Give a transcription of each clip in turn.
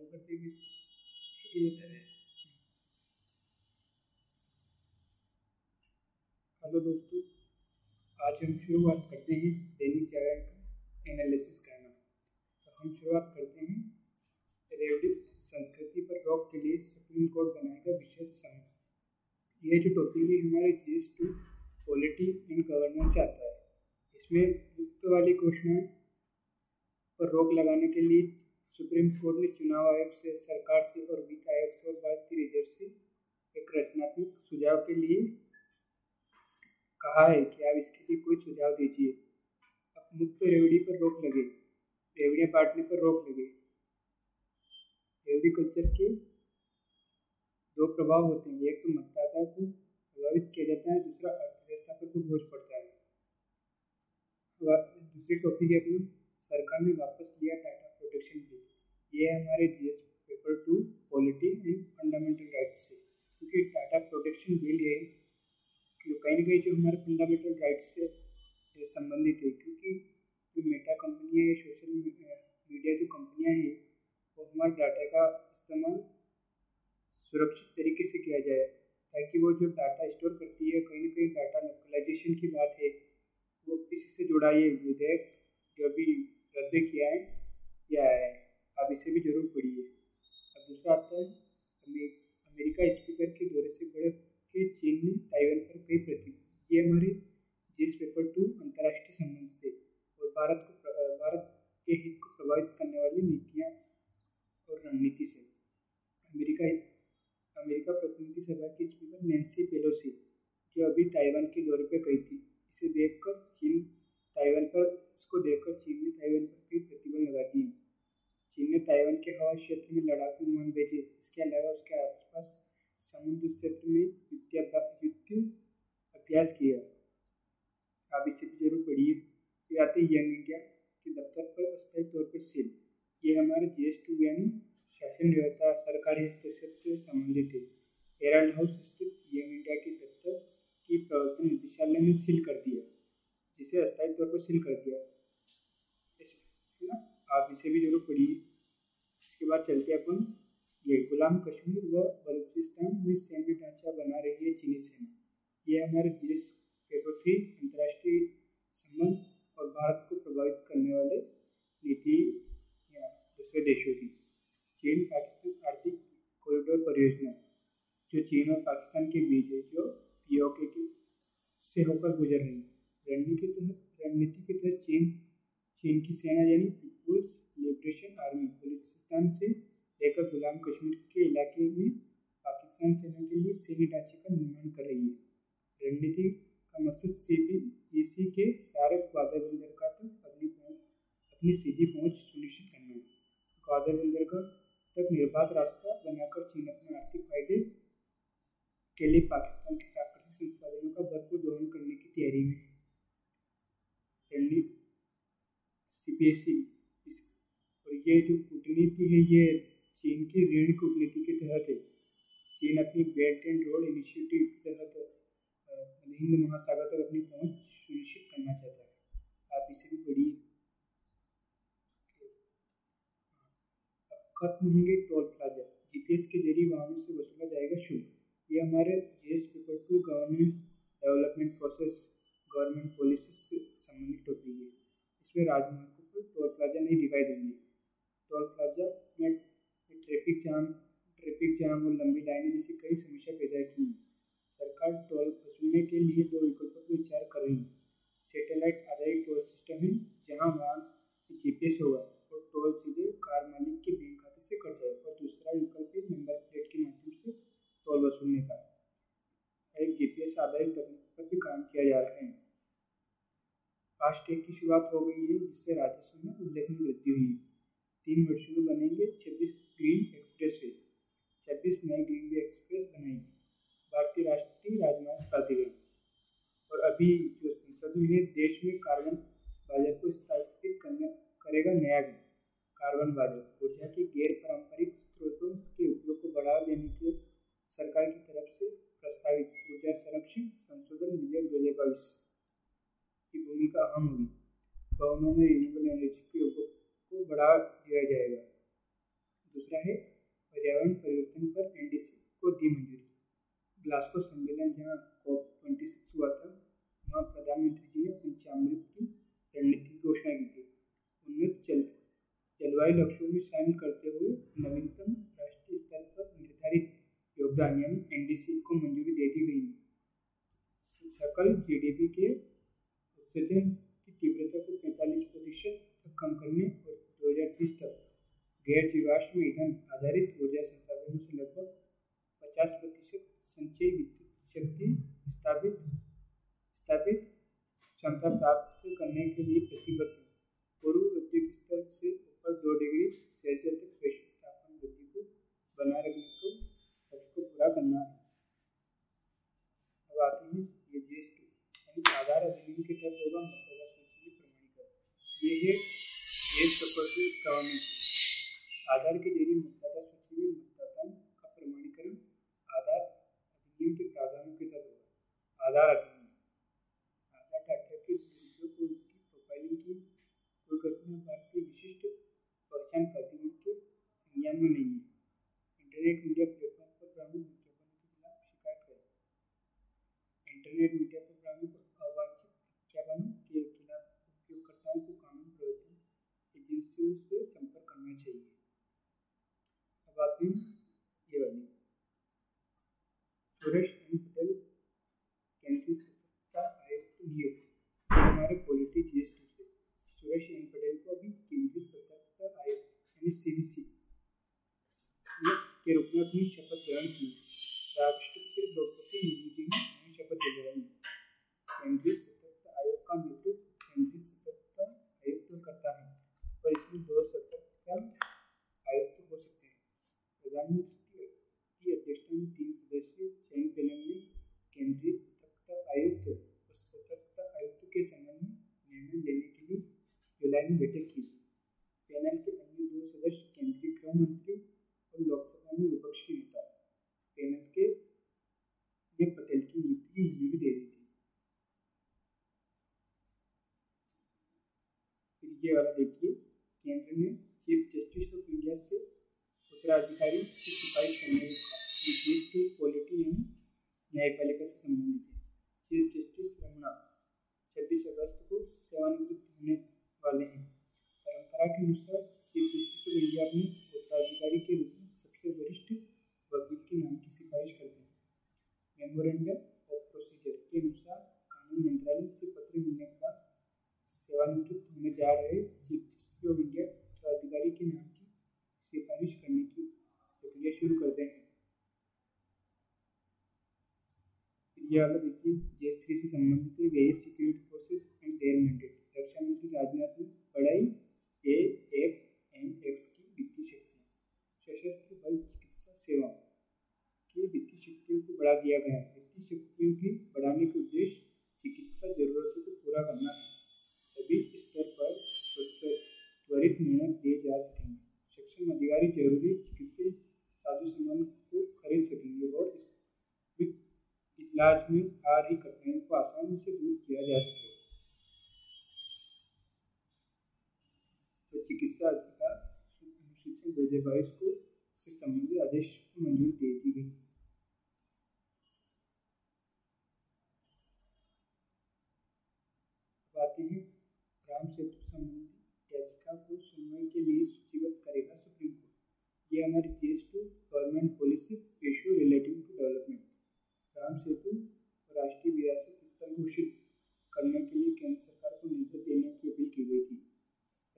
चालू कर देंगे। हेलो दोस्तों, आज हम शुरुआत करते हैं दैनिक जागरण का एनालिसिस करना। तो हम शुरुआत करते हैं रेवड़ी संस्कृति पर रोक के लिए सुप्रीम कोर्ट बनाएगा विशेष समिति। यह जो टॉपिक है हमारे GS2 पॉलिटी एंड गवर्नेंस से आता है। इसमें मुक्त वाली घोषणाएं पर रोक लगाने के लिए सुप्रीम कोर्ट ने चुनाव आयोग से, सरकार से और वित्त आयोग से और भारतीय रिजर्व से एक रचनात्मक सुझाव के लिए कहा है कि आप इसके लिए कोई सुझाव दीजिए। अब मुक्त रेवड़ी पर रोक लगे, रेवड़ियाँ बांटने पर रोक लगे। रेवड़ी कल्चर के दो प्रभाव होते हैं, एक तो मतदाता को प्रभावित किया जाता है, दूसरा अर्थव्यवस्था पर भी बोझ पड़ता है। दूसरी टॉपिक है अपनी, सरकार ने वापस लिया डाटा प्रोटेक्शन बिल। ये हमारे GS paper 2 polity and fundamental rights से, क्योंकि डाटा प्रोटेक्शन बिल है कहीं ना कहीं जो हमारे फंडामेंटल राइट्स से संबंधित है, क्योंकि जो मेटा कंपनियाँ है, सोशल मीडिया जो कंपनियाँ हैं, वो हमारे डाटा का इस्तेमाल सुरक्षित तरीके से किया जाए, ताकि वो जो डाटा स्टोर करती है, कहीं ना कहीं डाटा लोकलाइजेशन की बात है, वो इसी से जुड़ा ये विधेयक जो अभी रद्द किया है या आया है, आप इसे भी जरूर पढ़िए। अब दूसरा आता है अमेरिका स्पीकर के दौरे से बढ़ के चीन ने ताइवान पर कई प्रतिबंध। ये हमारे GS पेपर 2 अंतर्राष्ट्रीय संबंध से और भारत के हित को प्रभावित करने वाली नीतियाँ और रणनीति से। अमेरिका प्रतिनिधि सभा की स्पीकर नैन्सी पेलोसी जो अभी ताइवान के दौरे पर गई थी, इसको देखकर चीन ने ताइवान पर कई प्रतिबंध लगा दिए। चीन ने ताइवान के हवाई क्षेत्र में लड़ाकू विमान भेजे। इसके अलावा उसके आसपास समुद्र क्षेत्र में युद्ध अभ्यास किया। आप इसे भी जरूर पढ़िए। फिर आते यंग इंडिया के दफ्तर पर अस्थायी तौर पर सील। ये हमारे GS2 यानी शासन व्यवस्था सरकारी हस्तक्षेप से संबंधित है। हेराल्ड हाउस स्थित यंग इंडिया के दफ्तर की प्रवर्तन निदेशालय ने सील कर दिया, जिसे अस्थायी तौर पर सील कर दिया है ना। आप इसे भी जरूर पढ़िए। इसके बाद चलते अपन ये गुलाम कश्मीर व बलूचिस्तान में सैन्य ढांचा बना रही है चीनी सेना। ये हमारे GS पेपर 3 अंतर्राष्ट्रीय संबंध और भारत को प्रभावित करने वाले नीति या दूसरे देशों की। चीन पाकिस्तान आर्थिक कॉरिडोर परियोजना जो चीन और पाकिस्तान के बीच है, जो POK से होकर गुजर रही है। रणनीति के तहत चीन की सेना यानी पीपुल्स लिबरेशन आर्मी बलूचिस्तान से लेकर गुलाम कश्मीर के इलाके में पाकिस्तान सेना के लिए सैन्य ढांचे का निर्माण कर रही है। रणनीति का मकसद CPEC के सारे ग्वादर बंदरगाह तक अपनी सीधी पहुंच सुनिश्चित करना है। ग्वादर बंदरगाह तक निर्बाध रास्ता बनाकर चीन अपने आर्थिक फायदे के लिए पाकिस्तान के प्राकृतिक संसाधनों का भरपूर दोहन करने की तैयारी में है। CPEC और ये जो कूटनीति है, ये चीन की ऋण कूटनीति के तहत है। चीन अपनी बेल्ट एंड रोड इनिशिएटिव के तहत हिंद महासागर तक अपनी पहुंच सुनिश्चित करना चाहता है। आप इसे भी पढ़िए। खत्म होंगे टोल प्लाजा। GPS के जरिए वाहनों से वसूला जाएगा शुल्क। ये हमारे GS paper 2 governance development process government policy से संबंधित टॉपिक है। इसमें राजमार्गों पर टोल प्लाजा नहीं दिखाई देंगे। टोल प्लाजा में ट्रैफिक जाम और लंबी लाइनें जैसी कई समस्या पैदा की। सरकार टोल वसूलने के लिए 2 विकल्पों पर विचार कर रही है। सैटेलाइट आधारित टोल सिस्टम है, जहां वाहन GPS होगा और टोल सीधे कार मालिक के बैंक खाते से कट जाएगा, और दूसरा विकल्प है नंबर प्लेट के माध्यम से टोल वसूलने का। एक GPS आधारित तकनीक पर भी काम किया जा रहा है। फास्टैग की शुरुआत हो गई है, जिससे राजस्व में उल्लेखनीय वृद्धि हुई है। 3 वर्षों में बनेंगे 26 ग्रीन एक्सप्रेसवे। 26 नए ग्रीन एक्सप्रेस बनाएंगे भारतीय राष्ट्रीय राजमार्ग प्राधिकरण। और अभी जो संसद में है, देश में कार्बन बाजार को स्थापित करेगा नया कार्बन बाजार। ऊर्जा के गैर पारंपरिक स्रोतों के उपयोग को बढ़ावा देने के सरकार की तरफ से प्रस्तावित ऊर्जा संरक्षण संशोधन विधेयक 2022 की भूमिका अहम होगी। भवनों में रिन्यूएबल एनर्जी के उपयोग को बढ़ावा दिया जाएगा। दूसरा है पर्यावरण परिवर्तन पर एनडीसी को दी मंजूरी। ग्लासगो सम्मेलन जहाँ COP26 हुआ था, वहाँ प्रधानमंत्री जी ने पंचामृत की रणनीति की घोषणा की थी। उन्नत जलवायु लक्ष्यों में शामिल करते हुए नवीनतम राष्ट्रीय स्तर पर निर्धारित योगदान यानी एनडीसी को मंजूरी दे दी गई। सकल जीडीपी के उत्सर्जन की तीव्रता को 45% तक कम करने और 2030 तक गैर जीवाश्म ईंधन आधारित ऊर्जा संसाधनों से लगभग 50% संचयी विद्युत शक्ति स्थापित क्षमता प्राप्त करने के लिए प्रतिबद्ध है। पूर्व औद्योगिक स्तर से ऊपर 2 डिग्री सेल्सियस तक वैश्विक तापमान वृद्धि को बनाए रखने को लक्ष्य को पूरा करना है। अब आते हैं ये GS2 यानी आधार अधिनियम के तहत होगा मतदाता सूची में प्रमाणीकरण। ये है देश सपोर्टिव गवर्नेंस। आधार के जरिए मतदाता सूची में मतदाताओं का प्रमाणीकरण आधार अधिनियम के प्रावधानों के तहत होगा। आधार अधिनियम आधार डाटा के दुरुपयोग और उसकी प्रोफाइलिंग की कोई घटना भारतीय विशिष्ट पहचान प्राधिकरण के संज्ञान में नहीं है। इंटरनेट मीडिया प्लेटफॉर्म पर प्रमुख विज्ञापनों के खिलाफ शिकायत करें। इंटरनेट मीडिया पर प्रमुख अवांछित विज्ञापनों के खिलाफ उपयोगकर्ताओं को कानून प्रवर्तन एजेंसियों से संपर्क करना चाहिए। अब आते हैं ये वाली सुरेश एन पटेल केंद्रीय सतर्कता आयुक्त नियुक्त। हमारे पॉलिटी GS2 से सुरेश एन पटेल को अभी केंद्रीय सतर्कता आयुक्त यानी CVC के रूप में अपनी शपथ ग्रहण की। राष्ट्रपति द्रौपदी मुर्मू जी ने शपथ दिलाई। केंद्रीय सतर्कता आयोग का नेतृत्व केंद्रीय सतर्कता आयुक्त करता है और इसमें 2 सतर्कता आयुक्त हो सकते हैं। प्रधानमंत्री की अध्यक्षता में 3 सदस्यीय चयन पैनल ने केंद्रीय सतर्कता आयुक्त और सतर्कता आयुक्त के संबंध में निर्णय लेने के लिए जुलाई में बैठक की। पैनल के अन्य 2 सदस्य केंद्रीय गृह मंत्री और लोकसभा में विपक्ष के नेता। पैनल के ने पटेल की नियुक्ति की मंजूरी दे दी थी। फिर ये वाला देखिए, केंद्र ने चीफ जस्टिस ऑफ इंडिया से उत्तराधिकारी की सिफारिश करने को कहा। GS2 पॉलिटी यानी न्यायपालिका से संबंधित है। चीफ जस्टिस रमणा 26 अगस्त को सेवानिवृत्त होने वाले हैं। परंपरा के अनुसार चीफ जस्टिस ऑफ इंडिया अपने उत्तराधिकारी के रूप में सबसे वरिष्ठ वकील के नाम की सिफारिश करते हैं। मेमोरेंडम ऑफ प्रोसीजर के अनुसार कानून मंत्रालय से पत्र मिलने के बाद सेवानिवृत्त होने जा रहे चीफ जस्टिस ऑफ इंडिया उत्तराधिकारी के नाम की सिफारिश करने की प्रक्रिया शुरू करते हैं। यह वाला देखिए, GS3 से संबंधित है various security forces and their mandate. रक्षा मंत्री राजनाथ ने बढ़ाई AFMX की वित्तीय शक्तियाँ। सशस्त्र बल चिकित्सा सेवाओं की वित्तीय शक्तियों को बढ़ा दिया गया है। वित्तीय शक्तियों की बढ़ाने के उद्देश्य चिकित्सा जरूरतों को पूरा करना है। सभी स्तर पर त्वरित निर्णय दिए जा सकेंगे। सक्षम अधिकारी जरूरी चिकित्सीय साधु सामान को खरीद सकेंगे और इस इलाज में आ रही कठिनाइयों को आसानी से दूर किया जा सकेगा। तो चिकित्सा अधिकार अनुसूची 2022 को से संबंधित आदेश को मंजूरी दे दी गई। बातें हैं राम सेतु संबंधी याचिका को सुनवाई के लिए सूचीबद्ध करेगा सुप्रीम कोर्ट। ये हमारी GS2 government policies issue relating to development. Ram Setu राष्ट्रीय विरासत स्थल घोषित करने के लिए केंद्र सरकार को निर्देश देने की अपील की गई थी।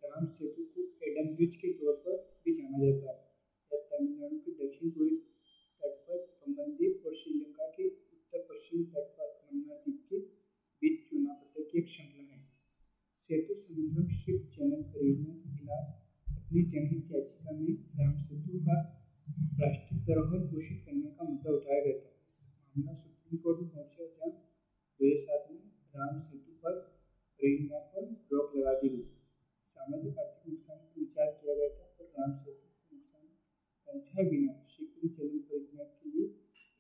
राम सेतु को एडम ब्रिज के तौर पर भी जाना जाता है। यह तमिलनाडु के दक्षिण पूर्वी तट पर पंबनदीप और श्रीलंका के उत्तर पश्चिमी तट पर मन्नार द्वीप के बीच चूनापत्थर की एक श्रृंखला है। सेतु समुद्रम शिप चैनल परियोजना के खिलाफ अपनी जनहित याचिका में राम सेतु का राष्ट्रीय धरोहर घोषित करने का मुद्दा उठाया गया था। मामला सुप्रीम कोर्ट में पहुंचा जहां 2007 में राम सेतु पर परियोजना पर रोक लगा दी गई। सामाजिक आर्थिक नुकसान पर विचार किया गया था, पर राम सेतु को नुकसान पहुंचाए बिना शिपिंग चैनल परियोजना के लिए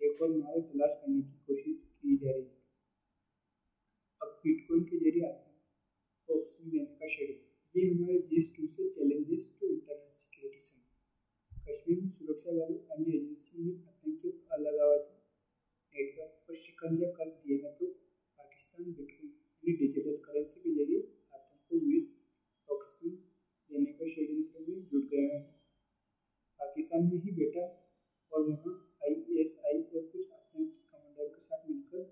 एक और मार्ग तलाश करने की कोशिश की जा रही है। अब बिटकॉइन के जरिए आत्मा ऑक्सीजन देने का शेड्यूल। ये हमारे GS2 से चैलेंजेस टू इंटरनेट सिक्योरिटी से कश्मीर में सुरक्षा बलों अन्य एजेंसियों ने आतंकियों को अलगाववादी नेटवर्क पर शिकंजा कस दिया है तो पाकिस्तान बिटकॉइन यानी डिजिटल करेंसी के जरिए आतंक को वित्त ऑक्सीजन देने का षड्यंत्र में जुट गया है। पाकिस्तान में ही बेटा और वहाँ ISI और कुछ आतंकी कमांडर के साथ मिलकर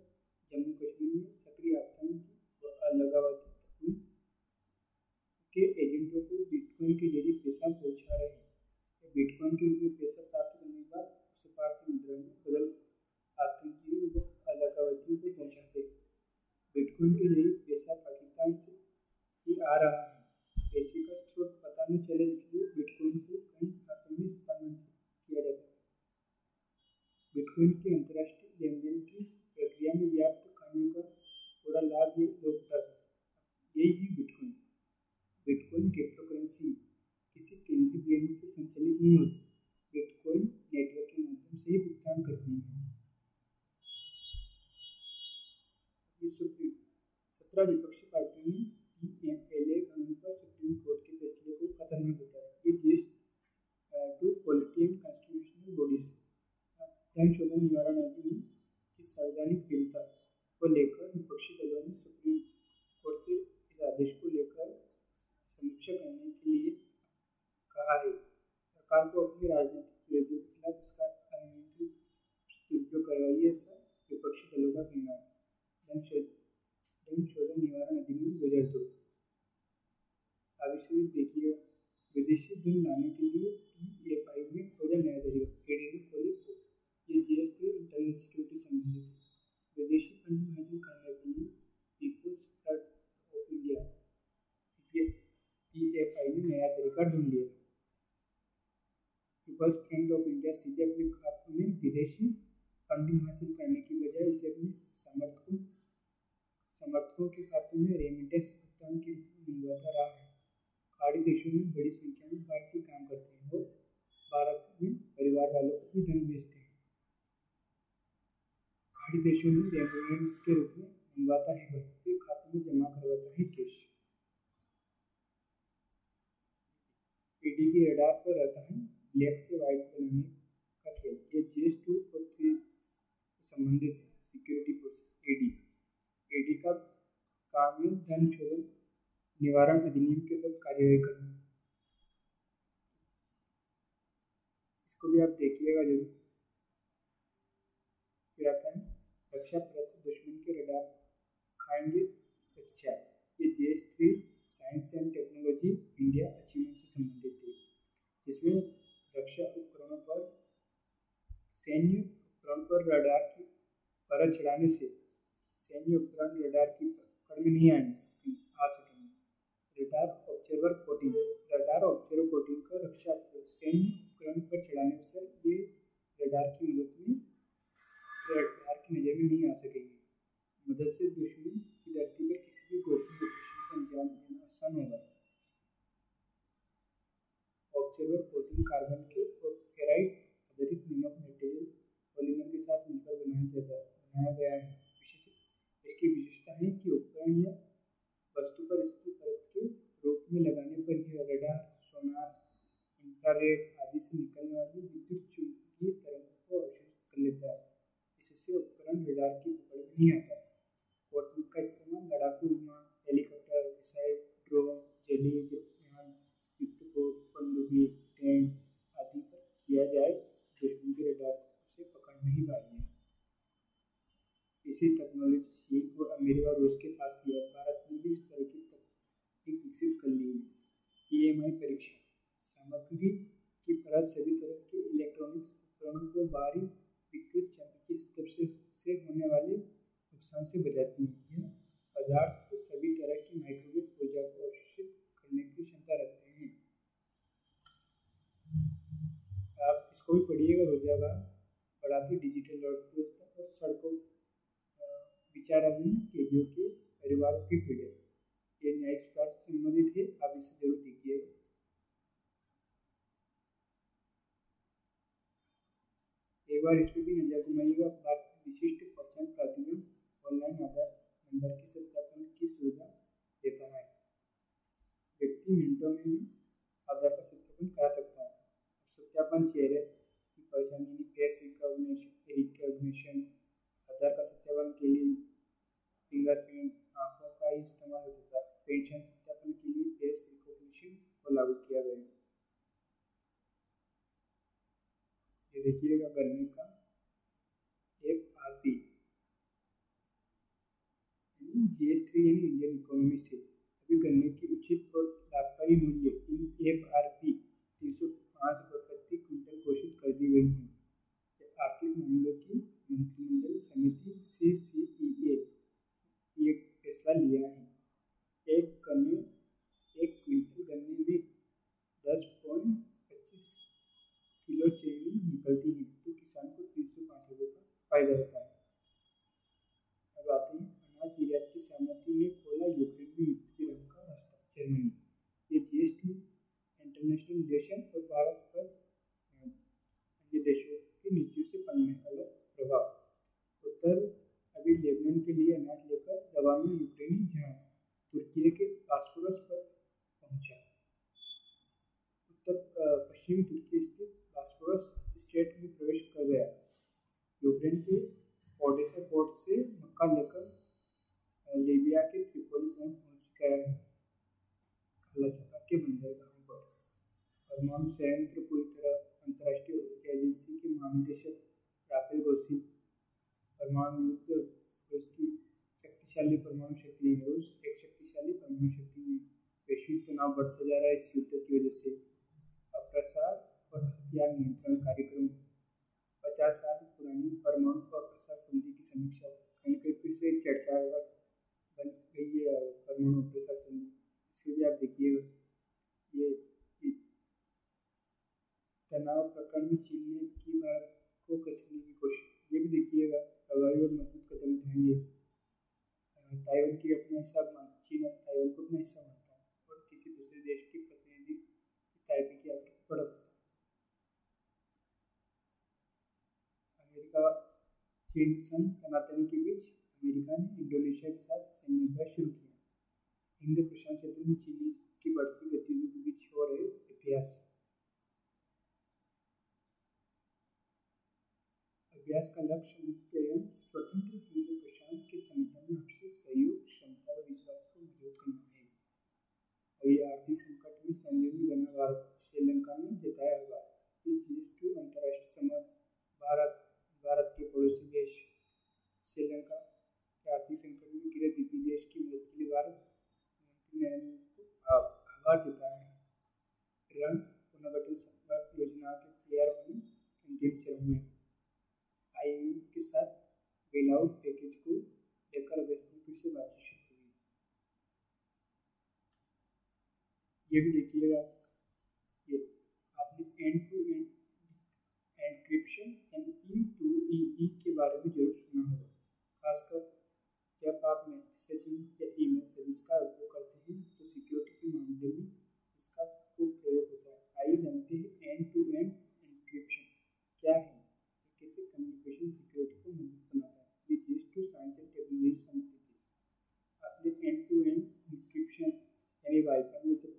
जम्मू कश्मीर में सक्रिय आतंकी व अलगाववादी तत्वों के एजेंटों को बिटकॉइन के जरिए पैसा पहुँचा रहे हैं। बिटकॉइन के रूप में पैसा प्राप्त करने के बाद उसे भारतीय मुद्रा में बदल आतंकियों व अलगाववादियों को पहुँचाते हैं। बिटकॉइन के जरिए पैसा पाकिस्तान से ही आ रहा है। पैसे का स्रोत पता न चले इसलिए बिटकॉइन को कई खातों में स्थानांतरित किया जाता है। बिटकॉइन के अंतर्राष्ट्रीय लेनदेन की प्रक्रिया में व्याप्त खामियों का पूरा लाभ ये लोग उठाते हैं। यही है बिटकॉइन। बिटकॉइन क्रिप्टोकरेंसी किसी केंद्रीय बैंक से संचालित नहीं होती। बिटकॉइन नेटवर्क के माध्यम से ही भुगतान करती है। ये 17 विपक्षी पार्टियों ने PMLA कानून पर सुप्रीम कोर्ट के फैसले को खतरनाक बताया। ये GS two polity and constitutional bodies धन शोधन निवारण अधिनियम की संवैधानिक वैधता को लेकर विपक्षी दलों ने सुप्रीम कोर्ट से इस आदेश को लेकर समीक्षा करने के लिए कहा है। सरकार को अपने राजनीतिक विरोधियों के खिलाफ इसका अनियंत्रित दुरुपयोग करवाइए, ऐसा विपक्षी दलों का कहना है। धन शोधन निवारण अधिनियम 2002। आविष्कृत देखिए, विदेशी धन लाने के लिए PFI ने खोजा नया तरीका। ED ने खोली पोल। ये GS3 इंटरनल सिक्योरिटी संबंधित है। विदेशी फंडिंग हासिल करने के लिए People's Front of India PFI ने नया तरीका ढूंढ लिया। पीपल्स फ्रंट ऑफ इंडिया सीधे अपने खातों में विदेशी फंडिंग हासिल करने की बजाय इसे अपने समर्थकों के खातों में रेमिटेंस भुगतान के रूप में मंगवाता रहा है। खाड़ी देशों में बड़ी संख्या में भारतीय काम करते हैं और भारत में परिवार वालों को भी धन भेजते हैं। खाड़ी देशों में रेमिटेंस के रूप में मंगवाता है वह, फिर खातों में जमा करवाता है कैश। ED के रडार पर रहता है ब्लैक से व्हाइट बनाने का खेल। ये GS2 और 3 संबंधित है। सिक्योरिटी प्रोसेस ED का काम है धन शोधन निवारण अधिनियम के तहत कार्यवाही करना। इसको भी आप देखिएगा जरूर। फिर आता है रक्षा प्रस्ताव दुश्मन के रडार खाएंगे अच्छा। ये GS3 science and technology India achievement से संबंधित है, जिसमें रक्षा उपकरणों पर सैन्य उपकरण पर रडार की परत चढ़ाने से सैन्य उपकरण रडार की पकड़ में नहीं आ सकेंगे। रडार ऑब्जर्वर कोटिंग का रक्षा सैन्य उपकरण पर चढ़ाने से ये रडार की नजर में नहीं आ सकेंगे। मदद से दुश्मन की धरती पर किसी भी गोपनीय ऑपरेशन का अंजाम देना आसान होगा। ऑब्जर्वर कोटिंग कार्बन के और फेराइट आधारित नमक मटेरियल पॉलीमर के साथ मिलकर बनाया गया है। इसकी विशेषता है कि उपकरण या वस्तु पर इसकी परत के रूप में लगाने पर यह रडार, सोनार, इंफ्रारेड आदि से निकलने वाली विद्युत चुंबकीय तरंगों को अवशोषित कर लेता है। इससे उपकरण रडार की पकड़ में नहीं आता। कोटिंग का इस्तेमाल लड़ाकू विमान, हेलीकॉप्टर, मिसाइल, ड्रोन, जलीय यान, युद्धपोत, पनडुब्बी, टैंक आदि पर किया जाए। दुश्मन के रडार से पकड़ नहीं पाएंगे। इसी टेक्नोलॉजी चीन और अमेरिका और रूस के पास ही है। भारत ने भी इस तरह की तकनीक विकसित कर ली है। EMI परीक्षण सामग्री की परत सभी तरह के इलेक्ट्रॉनिक्स उपकरणों को बाहरी विद्युत चुंबकीय स्तर से होने वाले नुकसान से बचाती है। यह पदार्थ सभी तरह की माइक्रोवेव ऊर्जा को अवशोषित करने की क्षमता रखते हैं। आप इसको भी पढ़िएगा। रोजगार बढ़ाती डिजिटल अर्थव्यवस्था और सड़कों विचाराधीन कैदियों के परिवारों की पीड़ा। ये न्यायिक सुधार से संबंधित है, आप इसे जरूर देखिएगा। एक बार इस पर भी नजर घुमाइएगा। भारत विशिष्ट पहचान प्राधिकरण ऑनलाइन आधार नंबर के सत्यापन की सुविधा देता है। व्यक्ति मिनटों में भी आधार का सत्यापन करा सकता है। सत्यापन, चेहरे की पहचान यानी फेस रिकॉग्निशन, आधार का सत्यापन के लिए फिंगरप्रिंट, आंखों का ही इस्तेमाल होता था। पेंशन सत्यापन के लिए फेस रिकॉग्निशन को लागू किया गया। ये देखिएगा गन्ने का FRP यानी GS3 यानी इंडियन इकोनॉमी से अभी गन्ने की उचित और लाभकारी मूल्य इन FRP 305 रुपये प्रति क्विंटल घोषित कर दी गई है। आर्थिक मामलों की मंत्रिमंडल समिति CCEA ये फैसला लिया है। एक क्विंटल गन्ने में 10.25 किलो चीनी निकलती है तो किसान को 305 रुपये का फायदा होता है। अब आते हैं अनाज निर्यात की सहमति ने खोला यूक्रेन में युद्ध विराम का रास्ता। जर्मनी ये GS2 इंटरनेशनल रिलेशन और भारत पर अन्य देशों की नीतियों से पड़ने वाला प्रभाव। उत्तर अभी लेबनान के लिए अनाज लेकर रवाना यूक्रेनी जहाज तुर्की के बास्पोरस पर पहुंचा। उत्तर पश्चिमी तुर्की स्थित बास्पोरस स्ट्रेट में प्रवेश कर गया। यूक्रेन के ओडेसा पोर्ट से मक्का लेकर लीबिया के त्रिपोली पहुंच गया है। खालासका के बंदरगाहों पर परमाणु संयंत्र पूरी तरह। अंतर्राष्ट्रीय ऊर्जा एजेंसी के महानिदेशक राफेल ग्रोसी परमाणु युद्ध रूस की शक्तिशाली परमाणु शक्ति है। रूस एक शक्तिशाली परमाणु शक्ति है। वैश्विक तनाव बढ़ता जा रहा है इस युद्ध की वजह से। अप्रसार और हथियार नियंत्रण कार्यक्रम 50 साल पुरानी परमाणु अप्रसार संधि की समीक्षा। कहीं कहीं फिर से चर्चा बन गई है परमाणु अप्रसार संधि। इसे भी आप देखिएगा। ये तनाव प्रकरण में चीन ने की भारत को कसने की कोशिश, ये भी देखिएगा। प्रभावी और मजबूत कदम उठाएंगे। ताइवान की अपना हिस्सा चीन अब ताइवान को अपना हिस्सा मानता है और किसी दूसरे देश के प्रतिनिधि ताइपे की यात्रा को बढ़ाता है। अमेरिका चीन संग तनातनी के बीच अमेरिका ने इंडोनेशिया के साथ सैन्य अभ्यास शुरू किया। हिंद प्रशांत क्षेत्र में चीनी की बढ़ती गतिविधियों के बीच हो रहे अभ्यास का लक्ष्य मुक्त एवं स्वतंत्र हिंद प्रशांत के समर्थन में आपसी सहयोग, क्षमता और विश्वास को मजबूत करना है। और ये आर्थिक संकट में सहयोगी बना भारत श्रीलंका ने जताया होगा कि GS2 अंतर्राष्ट्रीय संबंध भारत के पड़ोसी देश श्रीलंका के आर्थिक संकट में घिरे द्वीपीय देश की मदद के लिए भारत मंत्री नरेंद्र मोदी को आभार जताया है। ऋण पुनर्गठन योजना के तैयार होने अंतिम चरण में। IMF के साथ बेलआउट पैकेज को लेकर अगस्त में फिर से बातचीत शुरू हुई। ये भी देखिएगा। ये आपने and to end encryption E2EE के बारे में जरूर सुना होगा। खासकर जब आप मैसेजिंग या ईमेल सर्विस का उपयोग करते हैं तो सिक्योरिटी के मामले में इसका खूब प्रयोग होता है। आइए जानते हैं एंड टू एंड एनक्रिप्शन क्या है, कैसे कम्युनिकेशन सिक्योरिटी को मजबूत बनाता है। ये GS2 साइंस एंड टेक्नोलॉजी समिति थी। आपने एंड टू एंड एनक्रिप्शन यानी वाईफाई में जब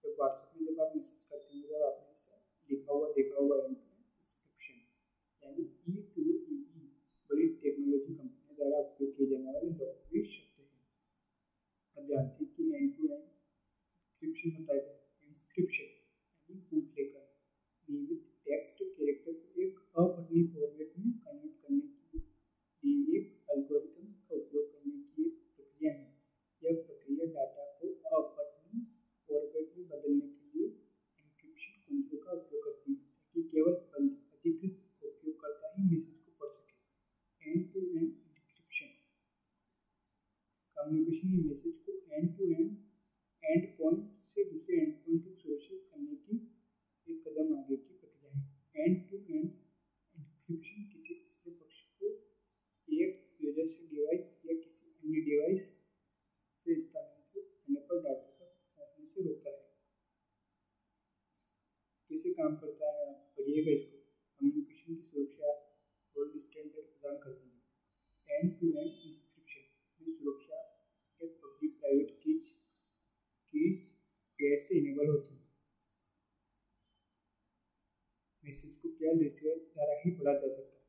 व्हाट्सएप में जब आप मैसेज करते हैं तो आपने लिखा हुआ देखा हुआ एंड टू एंड एनक्रिप्शन यानी E2EE बड़ी टेक्नोलॉजी कंपनियों द्वारा उपयोग किए जाने वाले लोकप्रिय शब्द हैं। अब जानते हैं कि एंड टू एंड एनक्रिप्शन होता है। इंस्क्रिप्शन यानी पूछ लेकर नियमित टेक्स्ट कैरेक्टर को एक अपठनीय फॉर्मेट में कन्वर्ट करने के लिए एक एल्गोरिथम का उपयोग करने की एक प्रक्रिया है। यह प्रक्रिया डाटा को अपठनीय फॉर्मेट में बदलने के लिए एन्क्रिप्शन कुंजियों का उपयोग करती है ताकि केवल अधिकृत उपयोगकर्ता ही मैसेज को पढ़ सके। End to end encryption communication में मैसेज को एंड टू एंड पॉइंट से दूसरे एंड पॉइंट तक सुरक्षित करने की एक कदम आगे की प्रक्रिया है। एंड टू एंड एन्क्रिप्शन किसी तीसरे पक्ष को एक यूजर से डिवाइस या किसी अन्य डिवाइस से स्थानांतरित होने पर डाटा तक पहुंचने से रोकता है। कैसे काम करता है आप पढ़िएगा इसको। कम्युनिकेशन की सुरक्षा गोल्ड स्टैंडर्ड प्रदान करती है। एंड टू एंड एन्क्रिप्शन में सुरक्षा के पब्लिक प्राइवेट कीज पेयर से इनेबल होती है। मैसेज को केवल रिसीवर द्वारा ही पढ़ा जा सकता है।